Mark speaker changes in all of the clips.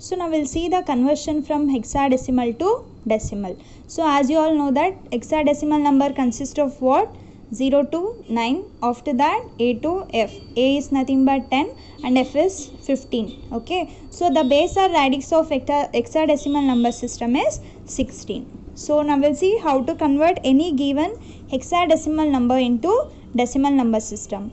Speaker 1: So now we'll see the conversion from hexadecimal to decimal. So as you all know that hexadecimal number consists of what? 0 to 9. After that A to F. A is nothing but 10 and F is 15. Okay. So the base or radix of hexadecimal number system is 16. So now we'll see how to convert any given hexadecimal number into decimal number system.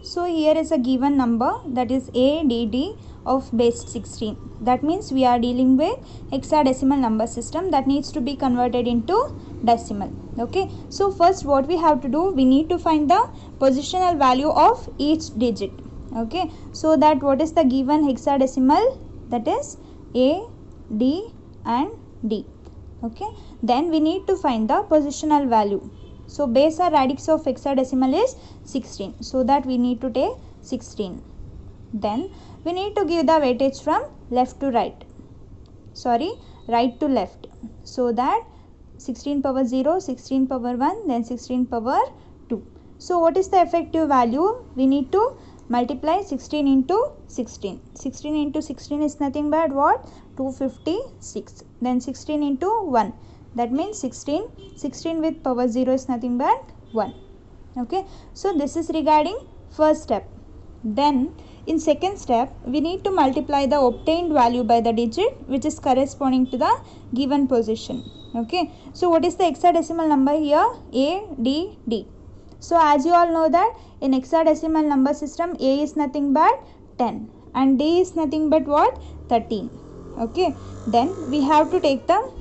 Speaker 1: So here is a given number, that is ADD of base 16. That means we are dealing with hexadecimal number system that needs to be converted into decimal. Okay. So first what we have to do, we need to find the positional value of each digit. Okay. So that what is the given hexadecimal? That is A, D and D. Okay. Then we need to find the positional value. So base or radix of hexadecimal is 16. So that we need to take 16. Then we need to give the weightage from left to right. Right to left. So that 16 power 0, 16 power 1, then 16 power 2. So what is the effective value? We need to multiply 16 into 16. 16 into 16 is nothing but what? 256. Then 16 into 1. That means 16. 16 with power 0 is nothing but 1. Okay. So this is regarding first step. Then in second step, we need to multiply the obtained value by the digit which is corresponding to the given position. Okay. So what is the hexadecimal number here? A, D, D. So as you all know that in hexadecimal number system, A is nothing but 10 and D is nothing but what? 13. Okay. Then we have to take the,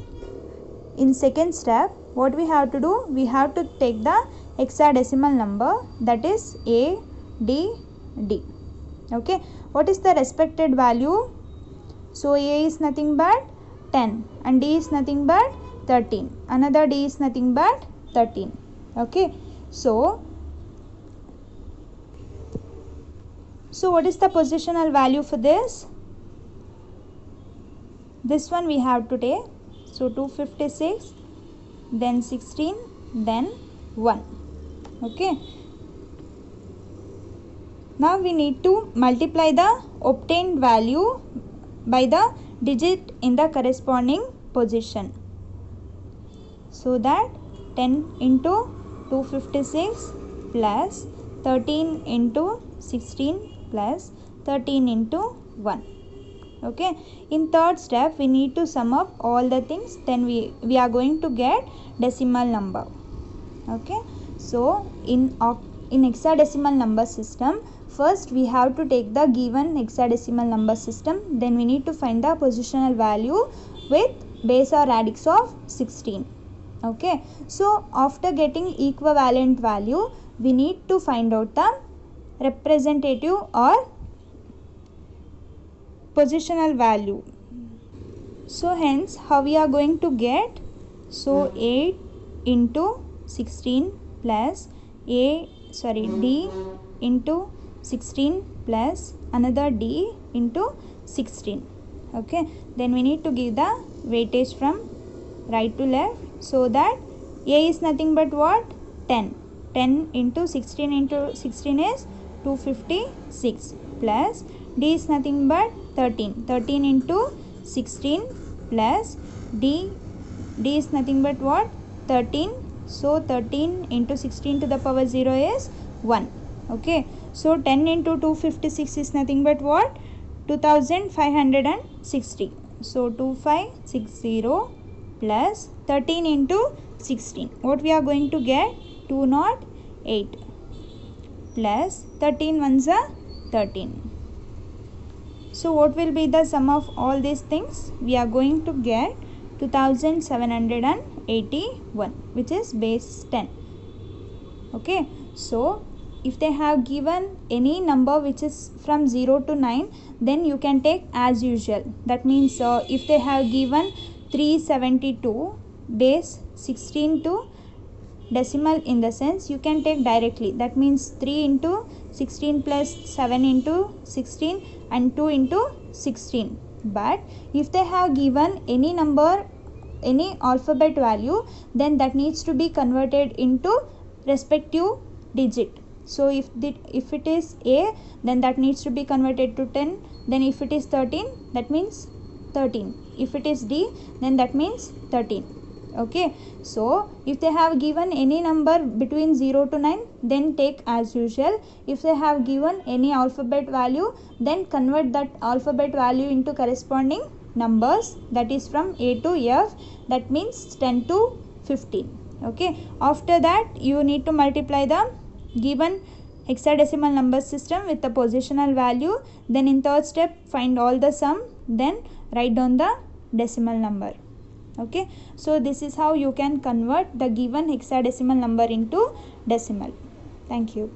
Speaker 1: in second step, what we have to do? We have to take the hexadecimal number, that is A, D, D. Okay. What is the respected value? So A is nothing but 10 and D is nothing but 13. Another D is nothing but 13. Okay. So what is the positional value for this? This one we have to take. So 256, then 16, then 1. Okay. Now we need to multiply the obtained value by the digit in the corresponding position. So that 10 into 256 plus 13 into 16 plus 13 into 1. Okay. In third step, we need to sum up all the things. Then we are going to get decimal number. Okay. So in hexadecimal number system, first we have to take the given hexadecimal number system. Then we need to find the positional value with base or radix of 16. Okay. So after getting equivalent value, we need to find out the representative or positional value. So hence how we are going to get? So 8 into 16 plus D into 16 plus another D into 16. Okay. Then we need to give the weightage from right to left. So that A is nothing but what? 10. 10 into 16 is 256 plus D is nothing but 13. 13 into 16 plus D is nothing but what? 13. So 13 into 16 to the power 0 is 1. Okay. So 10 into 256 is nothing but what? 2560. So 2560 plus 13 into 16. What we are going to get? 208 plus 13 ones are 13. So what will be the sum of all these things? We are going to get 2781, which is base 10. Okay. So if they have given any number which is from 0 to 9, then you can take as usual. That means if they have given 372 base 16 to decimal, in the sense you can take directly. That means 3 into 16 plus 7 into 16 and 2 into 16. But if they have given any number, any alphabet value, then that needs to be converted into respective digit. So if it is A, then that needs to be converted to 10. Then if it is 13, that means 13. If it is D, then that means 13. Okay, so if they have given any number between 0 to 9, then take as usual. If they have given any alphabet value, then convert that alphabet value into corresponding numbers, that is from A to F, that means 10 to 15. Okay, after that you need to multiply the given hexadecimal number system with the positional value. Then in third step, find all the sum, then write down the decimal number. Okay, so this is how you can convert the given hexadecimal number into decimal. Thank you.